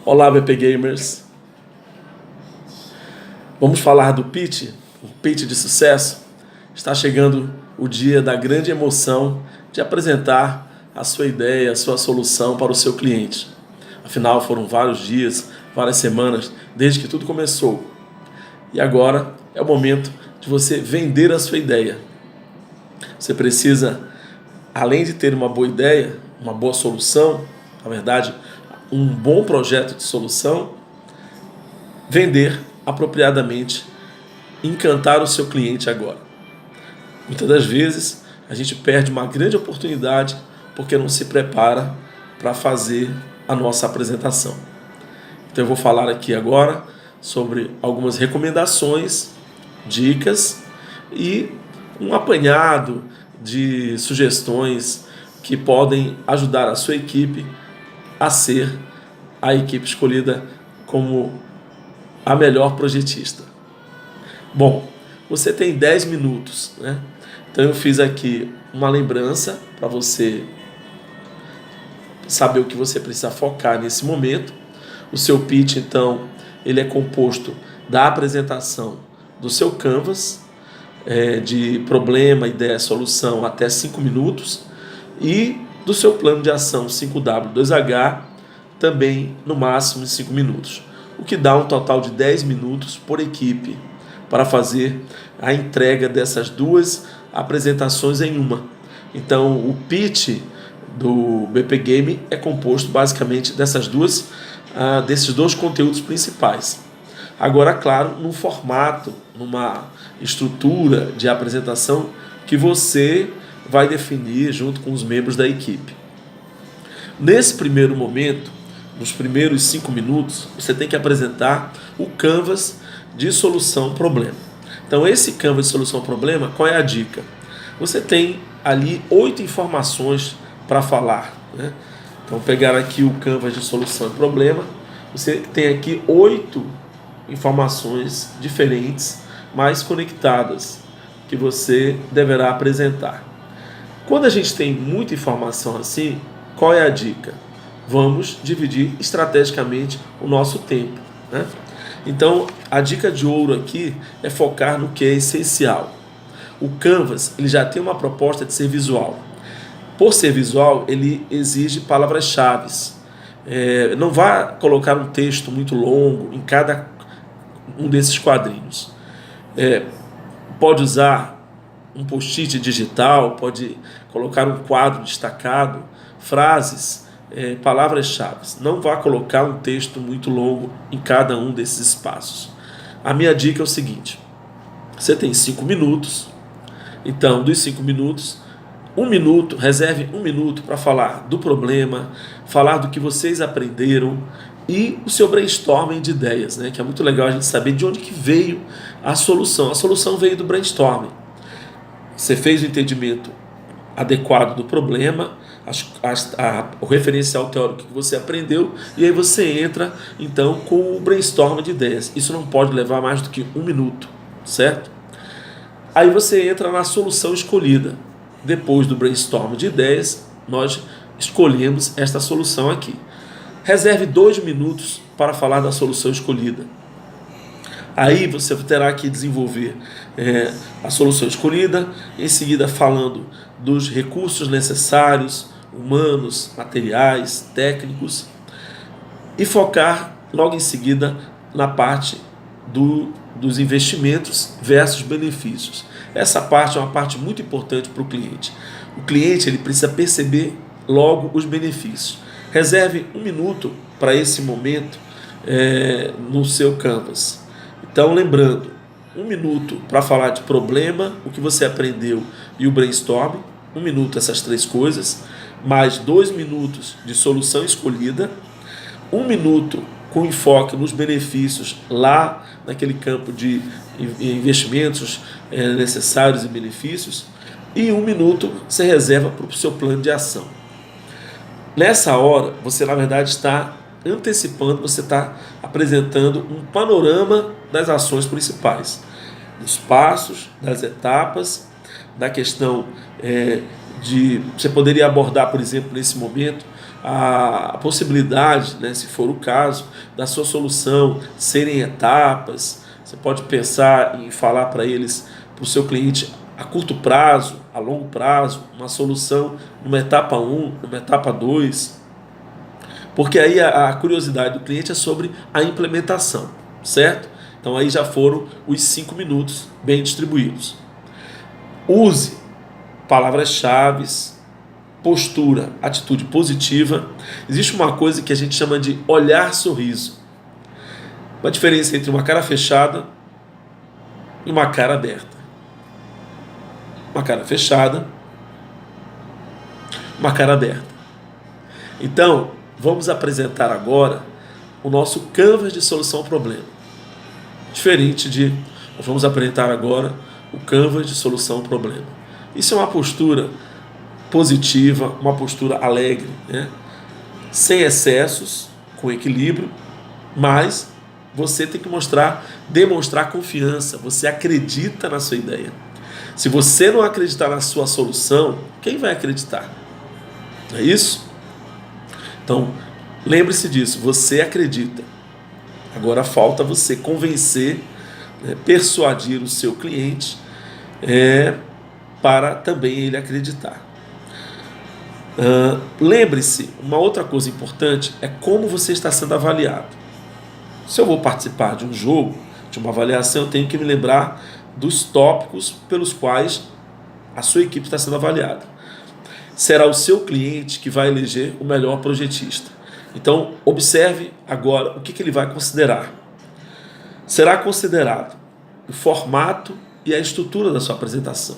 Olá, BP Gamers. Vamos falar do pitch, o pitch de sucesso. Está chegando o dia da grande emoção de apresentar a sua ideia, a sua solução para o seu cliente. Afinal, foram vários dias, várias semanas, desde que tudo começou. E agora é o momento de você vender a sua ideia. Você precisa, além de ter uma boa ideia, uma boa solução, na verdade, um bom projeto de solução, vender apropriadamente, encantar o seu cliente agora. Muitas das vezes a gente perde uma grande oportunidade porque não se prepara para fazer a nossa apresentação. Então eu vou falar aqui agora sobre algumas recomendações, dicas e um apanhado de sugestões que podem ajudar a sua equipe a ser a equipe escolhida como a melhor projetista. Bom, você tem 10 minutos, né? Então eu fiz aqui uma lembrança para você saber o que você precisa focar nesse momento. O seu pitch, então, ele é composto da apresentação do seu canvas, de problema, ideia, solução até 5 minutos e do seu plano de ação 5W2H também no máximo em 5 minutos, o que dá um total de 10 minutos por equipe para fazer a entrega dessas duas apresentações em uma. Então o pitch do BP Game é composto basicamente desses dois conteúdos principais. Agora, claro, num formato, numa estrutura de apresentação que você vai definir junto com os membros da equipe. Nesse primeiro momento, nos primeiros 5 minutos, você tem que apresentar o canvas de solução-problema. Então, esse canvas de solução-problema, qual é a dica? Você tem ali 8 informações para falar, né? Então, pegar aqui o canvas de solução-problema, você tem aqui 8 informações diferentes, mas conectadas, que você deverá apresentar. Quando a gente tem muita informação assim, qual é a dica? Vamos dividir estrategicamente o nosso tempo, né? Então, a dica de ouro aqui é focar no que é essencial. O Canvas, ele já tem uma proposta de ser visual. Por ser visual, ele exige palavras-chave. Não vá colocar um texto muito longo em cada um desses quadrinhos. Pode usar um post-it digital, pode colocar um quadro destacado, frases, palavras-chave. Não vá colocar um texto muito longo em cada um desses espaços. A minha dica é o seguinte: você tem 5 minutos, então dos 5 minutos, 1 minuto, reserve 1 minuto para falar do problema, falar do que vocês aprenderam e o seu brainstorming de ideias, né? Que é muito legal a gente saber de onde que veio a solução. A solução veio do brainstorming. Você fez o entendimento adequado do problema, o referencial teórico que você aprendeu, e aí você entra então com o brainstorm de ideias. Isso não pode levar mais do que 1 minuto, certo? Aí você entra na solução escolhida. Depois do brainstorm de ideias, nós escolhemos esta solução aqui. Reserve 2 minutos para falar da solução escolhida. Aí você terá que desenvolver a solução escolhida, em seguida falando dos recursos necessários, humanos, materiais, técnicos, e focar logo em seguida na parte dos investimentos versus benefícios. Essa parte é uma parte muito importante para o cliente. O cliente ele precisa perceber logo os benefícios. Reserve 1 minuto para esse momento no seu Canvas. Então, lembrando, 1 minuto para falar de problema, o que você aprendeu e o brainstorm, 1 minuto essas 3 coisas, mais 2 minutos de solução escolhida, 1 minuto com enfoque nos benefícios lá naquele campo de investimentos necessários e benefícios, e 1 minuto você reserva para o seu plano de ação. Nessa hora, você na verdade está antecipando, você está apresentando um panorama das ações principais, dos passos, das etapas, da questão você poderia abordar, por exemplo, nesse momento, a possibilidade, né, se for o caso, da sua solução serem etapas. Você pode pensar em falar para eles, para o seu cliente, a curto prazo, a longo prazo, uma solução numa etapa 1, numa etapa 2, porque aí a curiosidade do cliente é sobre a implementação, certo? Então aí já foram os 5 minutos bem distribuídos. Use palavras-chave, postura, atitude positiva. Existe uma coisa que a gente chama de olhar sorriso. Uma diferença entre uma cara fechada e uma cara aberta. Uma cara fechada, uma cara aberta. Então, vamos apresentar agora o nosso canvas de solução ao problema. Nós vamos apresentar agora o canvas de solução ao problema. Isso é uma postura positiva, uma postura alegre, né? Sem excessos, com equilíbrio, mas você tem que demonstrar confiança. Você acredita na sua ideia. Se você não acreditar na sua solução, quem vai acreditar? Não é isso? Então, lembre-se disso, você acredita. Agora falta você convencer, né, persuadir o seu cliente para também ele acreditar. Lembre-se, uma outra coisa importante é como você está sendo avaliado. Se eu vou participar de um jogo, de uma avaliação, eu tenho que me lembrar dos tópicos pelos quais a sua equipe está sendo avaliada. Será o seu cliente que vai eleger o melhor projetista. Então, observe agora o que ele vai considerar. Será considerado o formato e a estrutura da sua apresentação.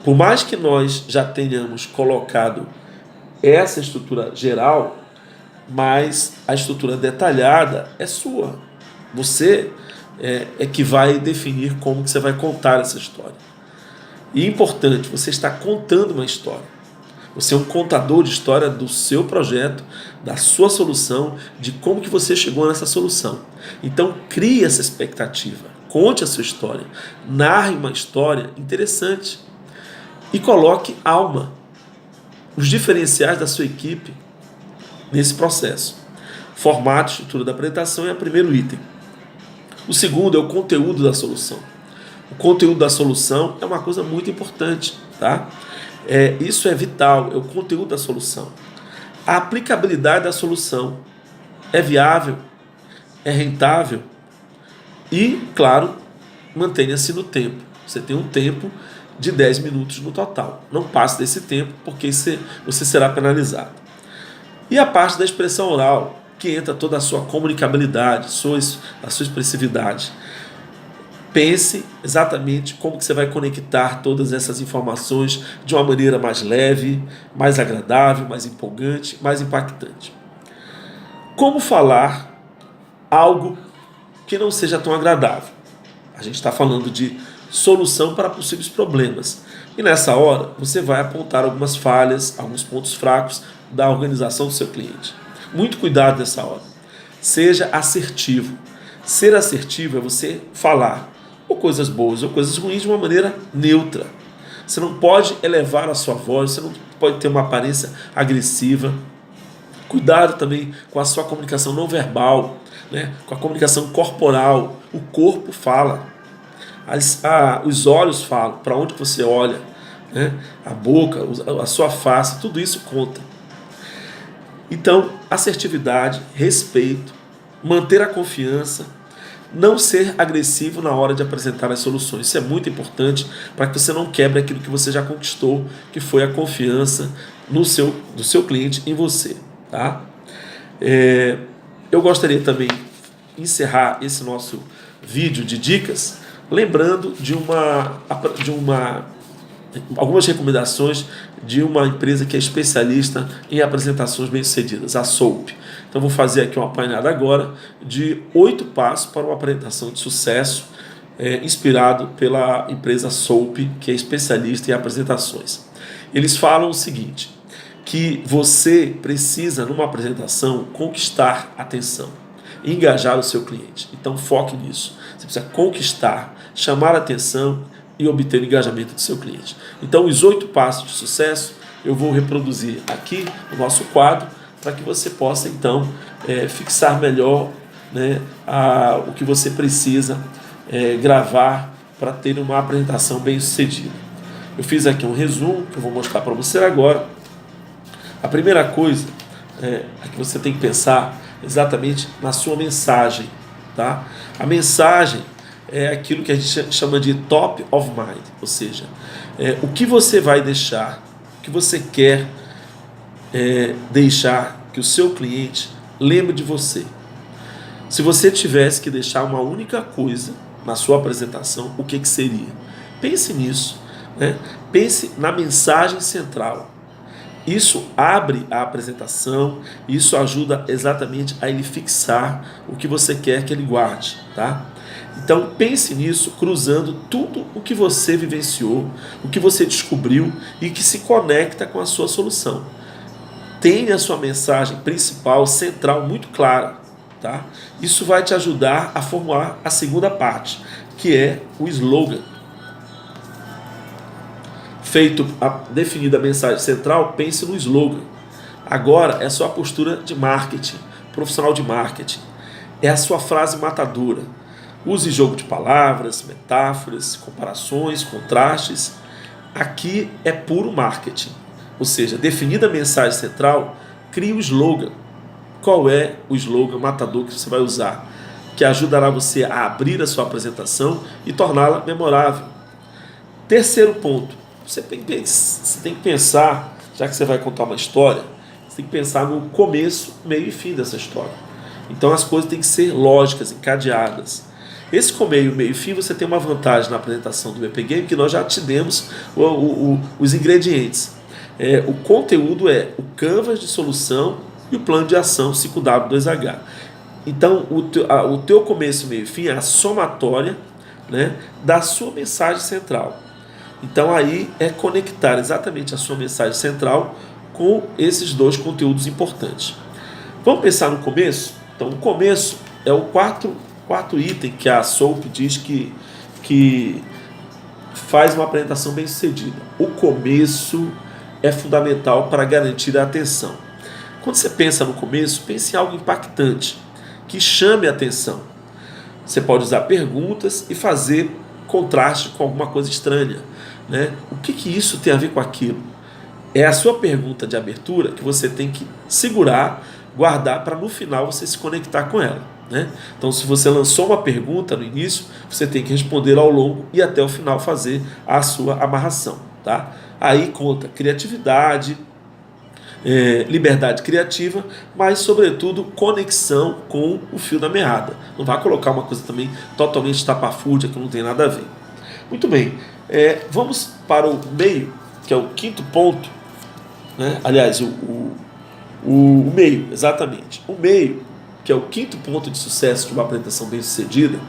Por mais que nós já tenhamos colocado essa estrutura geral, mas a estrutura detalhada é sua. Você é que vai definir como que você vai contar essa história. E é importante, você está contando uma história. Você é um contador de história do seu projeto, da sua solução, de como que você chegou nessa solução. Então, crie essa expectativa, conte a sua história, narre uma história interessante e coloque alma, os diferenciais da sua equipe nesse processo. Formato e estrutura da apresentação é o primeiro item. O segundo é o conteúdo da solução. O conteúdo da solução é uma coisa muito importante, tá? Isso é vital, é o conteúdo da solução. A aplicabilidade da solução é viável, é rentável e, claro, mantenha-se no tempo. Você tem um tempo de 10 minutos no total. Não passe desse tempo, porque você será penalizado. E a parte da expressão oral, que entra toda a sua comunicabilidade, a sua expressividade. Pense exatamente como que você vai conectar todas essas informações de uma maneira mais leve, mais agradável, mais empolgante, mais impactante. Como falar algo que não seja tão agradável? A gente está falando de solução para possíveis problemas. E nessa hora, você vai apontar algumas falhas, alguns pontos fracos da organização do seu cliente. Muito cuidado nessa hora. Seja assertivo. Ser assertivo é você falar ou coisas boas ou coisas ruins de uma maneira neutra. Você não pode elevar a sua voz, você não pode ter uma aparência agressiva. Cuidado também com a sua comunicação não verbal, né? Com a comunicação corporal. O corpo fala, os olhos falam, para onde você olha, né? A boca, a sua face, tudo isso conta. Então, assertividade, respeito, manter a confiança, não ser agressivo na hora de apresentar as soluções. Isso é muito importante para que você não quebre aquilo que você já conquistou, que foi a confiança do seu cliente em você. Tá? Eu gostaria também de encerrar esse nosso vídeo de dicas, lembrando de algumas recomendações de uma empresa que é especialista em apresentações bem-sucedidas, a Soap. Então vou fazer aqui uma apanhada agora de 8 passos para uma apresentação de sucesso, inspirado pela empresa Soap, que é especialista em apresentações. Eles falam o seguinte, que você precisa, numa apresentação, conquistar a atenção, engajar o seu cliente. Então foque nisso. Você precisa conquistar, chamar a atenção e obter o engajamento do seu cliente. Então, os 8 passos de sucesso eu vou reproduzir aqui no nosso quadro, para que você possa então fixar melhor, né, o que você precisa gravar para ter uma apresentação bem sucedida. Eu fiz aqui um resumo que eu vou mostrar para você agora. A primeira coisa é que você tem que pensar exatamente na sua mensagem, tá? A mensagem é aquilo que a gente chama de top of mind, ou seja, o que você vai deixar, o que você quer deixar que o seu cliente lembre de você. Se você tivesse que deixar uma única coisa na sua apresentação, o que seria? Pense nisso, né? Pense na mensagem central. Isso abre a apresentação, isso ajuda exatamente a ele fixar o que você quer que ele guarde, tá? Então pense nisso, cruzando tudo o que você vivenciou, o que você descobriu e que se conecta com a sua solução. Tenha a sua mensagem principal, central, muito clara, tá? Isso vai te ajudar a formular a segunda parte, que é o slogan. Definida a mensagem central, pense no slogan. Agora é sua postura de marketing, profissional de marketing. É a sua frase matadora. Use jogo de palavras, metáforas, comparações, contrastes. Aqui é puro marketing. Ou seja, definida a mensagem central, crie o slogan. Qual é o slogan matador que você vai usar? Que ajudará você a abrir a sua apresentação e torná-la memorável. Terceiro ponto. Você tem que pensar, já que você vai contar uma história, você tem que pensar no começo, meio e fim dessa história. Então as coisas têm que ser lógicas, encadeadas. Esse começo, meio e fim, você tem uma vantagem na apresentação do BP Game, que nós já te demos os ingredientes. O conteúdo é o canvas de solução e o plano de ação 5W2H. Então o teu começo, meio e fim é a somatória, né, da sua mensagem central. Então aí é conectar exatamente a sua mensagem central com esses dois conteúdos importantes. Vamos pensar no começo? Então o começo é o quarto item que a SOAP diz que faz uma apresentação bem sucedida. O começo é fundamental para garantir a atenção. Quando você pensa no começo, pense em algo impactante, que chame a atenção. Você pode usar perguntas e fazer contraste com alguma coisa estranha, né? O que isso tem a ver com aquilo? É a sua pergunta de abertura que você tem que segurar, guardar para no final você se conectar com ela, né? Então, se você lançou uma pergunta no início, você tem que responder ao longo e até o final fazer a sua amarração, tá? Aí conta criatividade, liberdade criativa, mas sobretudo conexão com o fio da meada. Não vai colocar uma coisa também totalmente estapafúrdia que não tem nada a ver. Muito bem, vamos para o meio, que é o quinto ponto, né? Aliás, o meio, exatamente. O meio, que é o quinto ponto de sucesso de uma apresentação bem sucedida,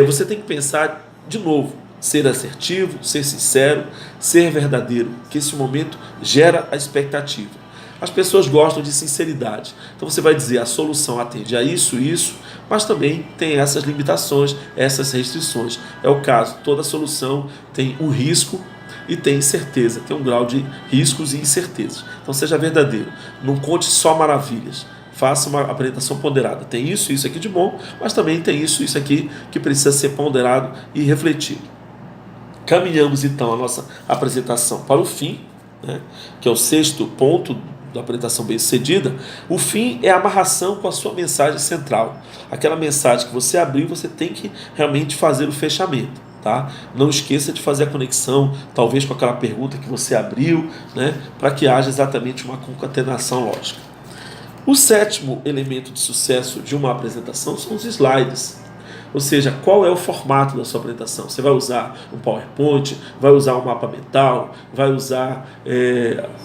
você tem que pensar de novo, ser assertivo, ser sincero, ser verdadeiro, que esse momento gera a expectativa. As pessoas gostam de sinceridade. Então você vai dizer, a solução atende a isso, mas também tem essas limitações, essas restrições. É o caso, toda solução tem um risco e tem incerteza, tem um grau de riscos e incertezas. Então seja verdadeiro, não conte só maravilhas. Faça uma apresentação ponderada. Tem isso aqui de bom, mas também tem isso aqui que precisa ser ponderado e refletido. Caminhamos então a nossa apresentação para o fim, né, que é o sexto ponto da apresentação bem sucedida. O fim é a amarração com a sua mensagem central. Aquela mensagem que você abriu, você tem que realmente fazer o fechamento, tá? Não esqueça de fazer a conexão, talvez com aquela pergunta que você abriu, né, para que haja exatamente uma concatenação lógica. O sétimo elemento de sucesso de uma apresentação são os slides. Ou seja, qual é o formato da sua apresentação? Você vai usar um PowerPoint, vai usar um mapa mental, vai usar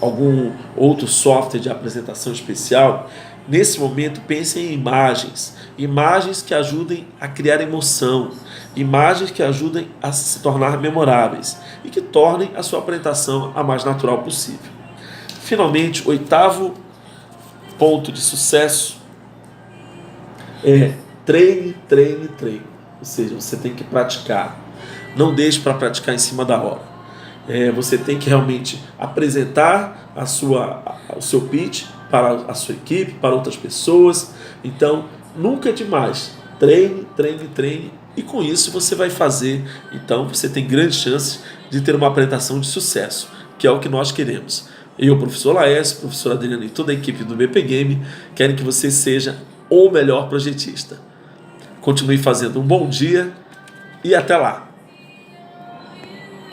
algum outro software de apresentação especial? Nesse momento, pense em imagens que ajudem a criar emoção, imagens que ajudem a se tornar memoráveis e que tornem a sua apresentação a mais natural possível. Finalmente, o oitavo ponto de sucesso é treine. Ou seja, você tem que praticar. Não deixe para praticar em cima da hora. Você tem que realmente apresentar o seu pitch para a sua equipe, para outras pessoas. Então, nunca é demais. Treine, treine, treine, e com isso você vai fazer, então você tem grandes chances de ter uma apresentação de sucesso, que é o que nós queremos. Eu, professor Laércio, professor Adriano e toda a equipe do BP Game querem que você seja o melhor projetista. Continue fazendo um bom dia e até lá!